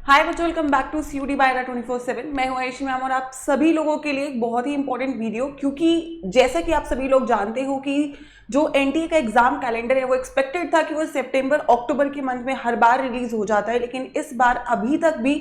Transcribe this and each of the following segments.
हाय बच्चों, welcome back to सीयूडी bye 24/7। मैं हूं आयुषी मैम और आप सभी लोगों के लिए एक बहुत ही इंपॉर्टेंट वीडियो, क्योंकि जैसा कि आप सभी लोग जानते हो कि जो एनटीए का एग्जाम कैलेंडर है वो एक्सपेक्टेड था कि वो सितंबर अक्टूबर के मंथ में हर बार रिलीज हो जाता है, लेकिन इस बार अभी तक भी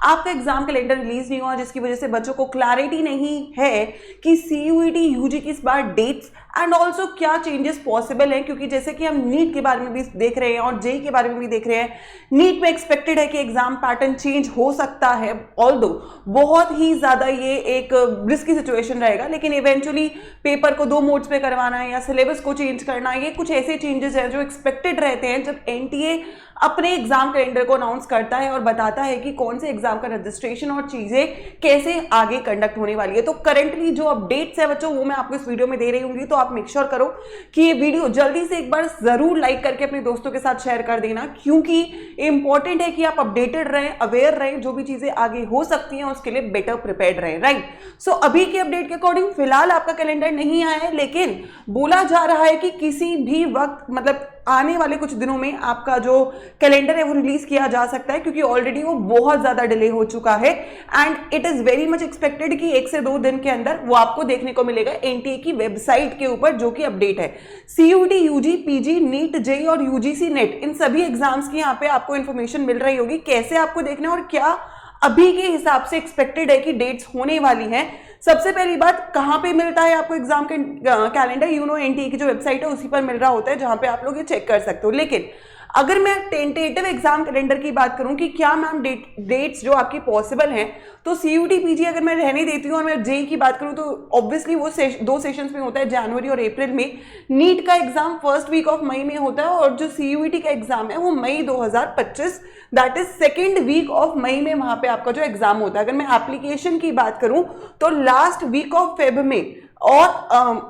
आपका एग्जाम कैलेंडर रिलीज नहीं हुआ, जिसकी वजह से बच्चों को क्लैरिटी नहीं है कि सीयूईटी यूजी की इस बार डेट्स एंड ऑल्सो क्या चेंजेस पॉसिबल हैं। क्योंकि जैसे कि हम नीट के बारे में भी देख रहे हैं और जेई के बारे में भी देख रहे हैं, नीट में एक्सपेक्टेड है कि एग्जाम पैटर्न चेंज हो सकता है, ऑल्दो बहुत ही ज्यादा ये एक रिस्की सिचुएशन रहेगा, लेकिन इवेंचुअली पेपर को 2 मोड्स पे करवाना है या सिलेबस को चेंज करना, ये कुछ ऐसे चेंजेस हैं जो एक्सपेक्टेड रहते हैं जब एनटीए अपने एग्जाम कैलेंडर को अनाउंस करता है और बताता है कि कौन से एग्जाम का रजिस्ट्रेशन और चीजें कैसे आगे कंडक्ट होने वाली है। तो करंटली जो अपडेट्स है बच्चों वो मैं आपको इस वीडियो में दे रही हूँ, तो आप मेक श्योर करो कि ये वीडियो जल्दी से एक बार जरूर लाइक करके अपने दोस्तों के साथ शेयर कर देना, क्योंकि इंपॉर्टेंट है कि आप अपडेटेड रहें, अवेयर रहें, जो भी चीजें आगे हो सकती हैं उसके लिए बेटर प्रिपेयर्ड रहें, राइट। सो अभी के अपडेट के अकॉर्डिंग फिलहाल आपका कैलेंडर नहीं आया है, लेकिन बोला जा रहा है कि किसी भी वक्त मतलब आने वाले कुछ दिनों में आपका जो कैलेंडर है वो रिलीज किया जा सकता है, क्योंकि ऑलरेडी वो बहुत ज्यादा डिले हो चुका है and it is very much expected कि 1 से 2 दिन के अंदर वो आपको देखने को मिलेगा एनटीए की वेबसाइट के ऊपर, जो कि अपडेट है। CUT, UG, PG, NEET, JEE और यूजीसी नेट, इन सभी एग्जाम्स की यहाँ पे आपको इंफॉर्मेशन मिल रही होगी कैसे आपको देखना और क्या अभी के हिसाब से एक्सपेक्टेड है कि डेट्स होने वाली हैं। सबसे पहली बात, कहां पे मिलता है आपको एग्जाम के कैलेंडर, एनटीए की जो वेबसाइट है उसी पर मिल रहा होता है, जहां पे आप लोग ये चेक कर सकते हो। लेकिन अगर मैं टेंटेटिव एग्जाम कैलेंडर की बात करूं कि क्या मैम डेट्स जो आपकी पॉसिबल हैं, तो सीयूटी पीजी अगर मैं रहने देती हूं और मैं जेई की बात करूं तो ऑब्वियसली वो 2 सेशंस में होता है, जनवरी और अप्रैल में। नीट का exam first week of May में होता है और जो सीयूईटी का एग्जाम है वो May 2025 that is second week of May में वहां पे आपका जो एग्जाम होता है। अगर मैं एप्लीकेशन की बात करूं तो लास्ट वीक ऑफ फेब में और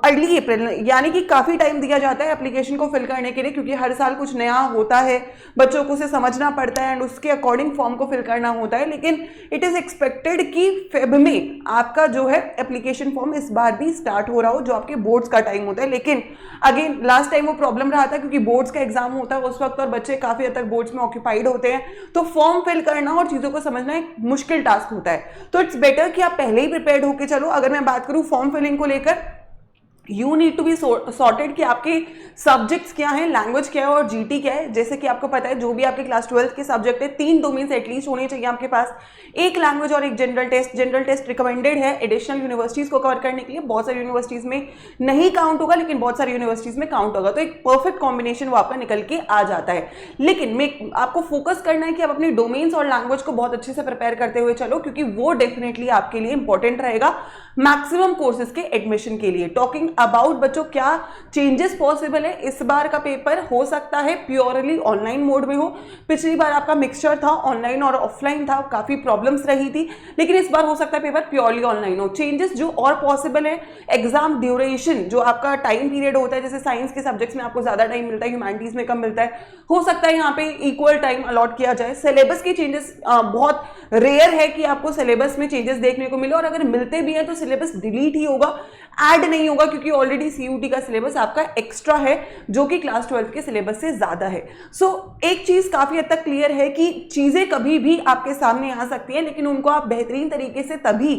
अर्ली अप्रैल, यानी कि काफी टाइम दिया जाता है एप्लीकेशन को फिल करने के लिए, क्योंकि हर साल कुछ नया होता है, बच्चों को उसे समझना पड़ता है एंड उसके अकॉर्डिंग फॉर्म को फिल करना होता है। लेकिन इट इज एक्सपेक्टेड कि फेब में आपका जो है एप्लीकेशन फॉर्म इस बार भी स्टार्ट हो रहा हो, जो आपके बोर्ड्स का टाइम होता है। लेकिन अगेन लास्ट टाइम वो प्रॉब्लम रहा था क्योंकि बोर्ड्स का एग्जाम होता है उस वक्त और बच्चे काफी हद तक बोर्ड्स में ऑक्यूपाइड होते हैं, तो फॉर्म फिल करना और चीजों को समझना एक मुश्किल टास्क होता है। तो इट्स बेटर कि आप पहले ही प्रिपेयर्ड होकर चलो। अगर मैं बात करूं फॉर्म फिलिंग को लेकर, you need to be sorted कि आपके सब्जेक्ट्स क्या हैं, लैंग्वेज क्या है और जीटी क्या है। जैसे कि आपको पता है जो भी आपके क्लास 12 के सब्जेक्ट है, 3 डोमेन्स एटलीस्ट होने चाहिए आपके पास, एक लैंग्वेज और एक general test. General test recommended है एडिशनल यूनिवर्सिटीज को कवर करने के लिए, बहुत सारी यूनिवर्सिटीज में नहीं काउंट होगा लेकिन बहुत सारी यूनिवर्सिटीज में काउंट होगा, तो एक परफेक्ट कॉम्बिनेशन वो आपका निकल के आ जाता है। लेकिन आपको फोकस करना है कि आप अपनी डोमेन्स और लैंग्वेज को बहुत अच्छे से प्रिपेयर करते हुए चलो, क्योंकि वो डेफिनेटली आपके लिए इंपॉर्टेंट रहेगा मैक्सिमम कोर्सेज के एडमिशन के लिए। टॉकिंग अबाउट बच्चों क्या चेंजेस पॉसिबल है, इस बार का पेपर हो सकता है प्योरली ऑनलाइन मोड में हो। पिछली बार आपका मिक्सचर था, ऑनलाइन और ऑफलाइन था, काफी प्रॉब्लम्स रही थी, लेकिन इस बार हो सकता है पेपर प्योरली ऑनलाइन हो। चेंजेस जो और पॉसिबल है, एग्जाम ड्यूरेशन, जो आपका टाइम पीरियड होता है, जैसे साइंस के सब्जेक्ट्स में आपको ज्यादा टाइम मिलता है, ह्यूमैनिटीज में कम मिलता है, हो सकता है यहाँ पे इक्वल टाइम अलॉट किया जाए। सिलेबस के चेंजेस बहुत रेयर है कि आपको सिलेबस में चेंजेस देखने को मिले, और अगर मिलते भी हैं तो सिलेबस डिलीट ही होगा, ऐड नहीं होगा, क्योंकि ऑलरेडी सीयूटी का सिलेबस आपका एक्स्ट्रा है जो कि क्लास 12 के सिलेबस से ज्यादा है। सो एक चीज काफी हद तक क्लियर है कि चीजें कभी भी आपके सामने आ सकती है, लेकिन उनको आप बेहतरीन तरीके से तभी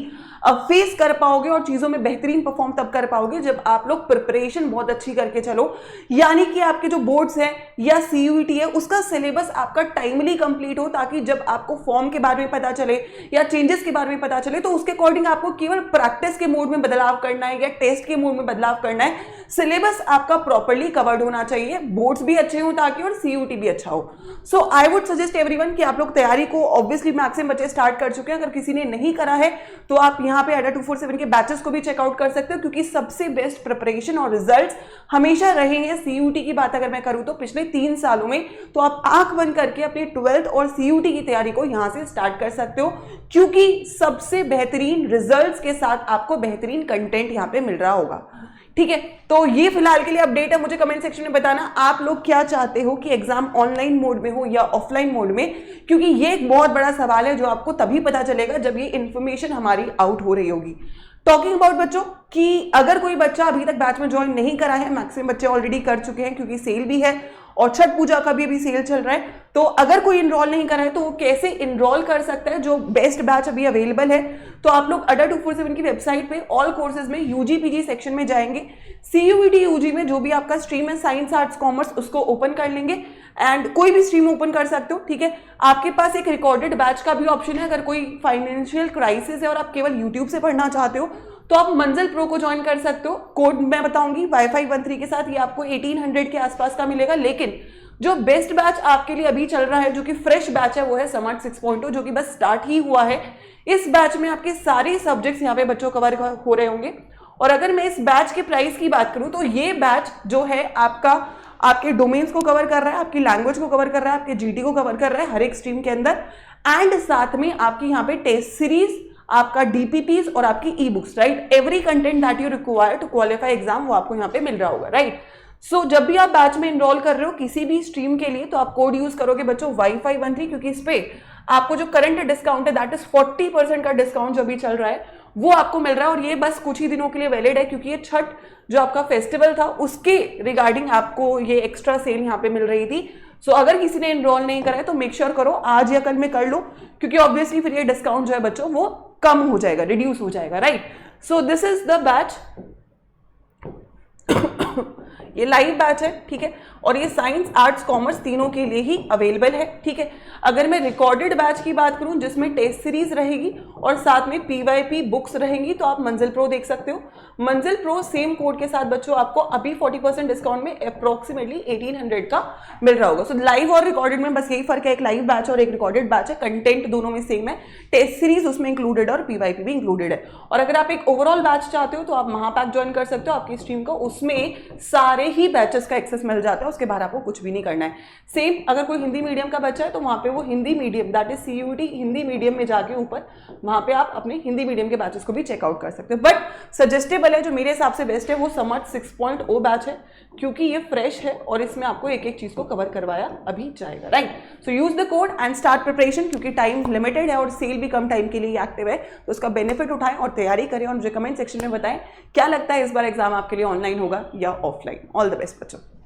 फेस कर पाओगे और चीजों में बेहतरीन परफॉर्म तब कर पाओगे जब आप लोग प्रिपरेशन बहुत अच्छी करके चलो। यानी कि आपके जो बोर्ड्स हैं या सीयूईटी है उसका सिलेबस आपका टाइमली कंप्लीट हो, ताकि जब आपको फॉर्म के बारे में पता चले या चेंजेस के बारे में पता चले तो उसके अकॉर्डिंग आपको केवल प्रैक्टिस के मोड में बदलाव करना है या टेस्ट के मोड में बदलाव करना है। सिलेबस आपका प्रॉपर्ली कवर्ड होना चाहिए, बोर्ड्स भी अच्छे हो ताकि, और सीयूटी भी अच्छा हो। सो आई वुड सजेस्ट एवरीवन कि आप लोग तैयारी को, ऑब्वियसली मैक्सिमम बच्चे स्टार्ट कर चुके हैं, अगर किसी ने नहीं करा है तो आप यहाँ पे अड्डा 247 के बैचेस को भी चेकआउट कर सकते हो, क्योंकि सबसे बेस्ट प्रिपरेशन और रिजल्ट्स हमेशा रहे हैं। सीयूटी की बात अगर मैं करूं तो पिछले 3 सालों में, तो आप आंख बंद करके अपनी 12th और सीयूटी की तैयारी को यहां से स्टार्ट कर सकते हो, क्योंकि सबसे बेहतरीन रिजल्ट्स के साथ आपको बेहतरीन कंटेंट यहां पे मिल रहा होगा। ठीक है, तो ये फिलहाल के लिए अपडेट है। मुझे कमेंट सेक्शन में बताना आप लोग क्या चाहते हो कि एग्जाम ऑनलाइन मोड में हो या ऑफलाइन मोड में, क्योंकि ये एक बहुत बड़ा सवाल है जो आपको तभी पता चलेगा जब ये इंफॉर्मेशन हमारी आउट हो रही होगी। टॉकिंग अबाउट बच्चों कि अगर कोई बच्चा अभी तक बैच में ज्वाइन नहीं करा है, मैक्सिमम बच्चे ऑलरेडी कर चुके हैं क्योंकि सेल भी है और छठ पूजा का भी अभी सेल चल रहा है। तो अगर कोई इनरोल नहीं करा है तो वो कैसे इनरोल कर सकता है, जो बेस्ट बैच अभी अवेलेबल है। तो आप लोग अडा 247 की वेबसाइट पे ऑल कोर्सेज में यूजी पीजी सेक्शन में जाएंगे, सीयूईटी यूजी में जो भी आपका स्ट्रीम है साइंस आर्ट्स कॉमर्स उसको ओपन कर लेंगे एंड कोई भी स्ट्रीम ओपन कर सकते हो, ठीक है। आपके पास एक रिकॉर्डेड बैच का भी ऑप्शन है, अगर कोई फाइनेंशियल क्राइसिस है और आप केवल यूट्यूब से पढ़ना चाहते हो तो आप मंजिल प्रो को ज्वाइन कर सकते हो। कोड मैं बताऊंगी वाईफाई 13 के साथ, ये आपको 1800 के आसपास का मिलेगा। लेकिन जो बेस्ट बैच आपके लिए अभी चल रहा है, जो कि फ्रेश बैच है, वो है समर्ट 6.0, जो कि बस स्टार्ट ही हुआ है। इस बैच में आपके सारे सब्जेक्ट्स यहाँ पे बच्चों कवर हो रहे होंगे। और अगर मैं इस बैच के प्राइस की बात करूं तो ये बैच जो है आपके डोमेन्स को कवर कर रहा है, आपकी लैंग्वेज को कवर कर रहा है, आपके जीटी को कवर कर रहा है हर एक स्ट्रीम के अंदर, एंड साथ में आपकी यहाँ पे टेस्ट सीरीज, आपका डीपीपीज और आपकी ebooks, right. Every content that you require to qualify exam वो आपको यहाँ पे मिल रहा होगा, राइट। सो जब भी आप बैच में इनरोल कर रहे हो किसी भी स्ट्रीम के लिए तो आप कोड यूज करोगे बच्चों वाईफाई 13, क्योंकि इस पे आपको जो करंट डिस्काउंट है दैट इज 40% का डिस्काउंट जो भी चल रहा है वो आपको मिल रहा है। और ये बस कुछ ही दिनों के लिए वैलिड है, क्योंकि ये छठ जो आपका फेस्टिवल था उसके रिगार्डिंग आपको ये एक्स्ट्रा सेल यहाँ पे मिल रही थी। सो अगर किसी ने इनरोल नहीं करा है तो मेक श्योर करो आज या कल में कर लो, क्योंकि ऑब्वियसली फिर ये डिस्काउंट जो है बच्चों वो कम हो जाएगा, रिड्यूस हो जाएगा, right. So this is the batch, ये लाइव बैच है, ठीक है। और ये साइंस आर्ट्स कॉमर्स तीनों के लिए ही अवेलेबल है, ठीक है। अगर मैं रिकॉर्डेड बैच की बात करूं जिसमें टेस्ट सीरीज रहेगी और साथ में पीवाईपी बुक्स रहेंगी तो आप मंजिल प्रो देख सकते हो। मंजिल प्रो सेम कोड के साथ बच्चों आपको अभी 40% डिस्काउंट में अप्रोक्सीमेटली 1800 का मिल रहा होगा। सो लाइव और रिकॉर्डेड में बस यही फर्क है, एक लाइव बैच और एक रिकॉर्डेड बैच है, कंटेंट दोनों में सेम है, टेस्ट सीरीज उसमें इंक्लूडेड और पीवाईपी भी इंक्लूडेड है। और अगर आप एक ओवरऑल बैच चाहते हो तो आप महापैक ज्वाइन कर सकते हो आपकी स्ट्रीम को, उसमें सारे ही बैचेस का एक्सेस मिल जाता है, उसके बाद आपको कुछ भी नहीं करना है। सेम अगर कोई हिंदी मीडियम का बच्चा है तो वहां पे वो Hindi medium that is CUT Hindi medium में जाके ऊपर वहां पे आप अपने हिंदी मीडियम के बैचेस को भी चेकआउट कर सकते हो। बट सजेस्टेबल है, जो मेरे हिसाब से बेस्ट है वो समर्ट 6.0 बैच है, क्योंकि ये फ्रेश है और इसमें आपको एक एक चीज को कवर करवाया अभी जाएगा, right. So use the code and start preparation, क्योंकि टाइम लिमिटेड है और सेल भी कम टाइम के लिए एक्टिव है, तो उसका बेनिफिट उठाएं और तैयारी करें। और मुझे कमेंट सेक्शन में बताएं क्या लगता है इस बार एग्जाम आपके लिए ऑनलाइन होगा या ऑफलाइन। ऑल द बेस्ट बच्चों।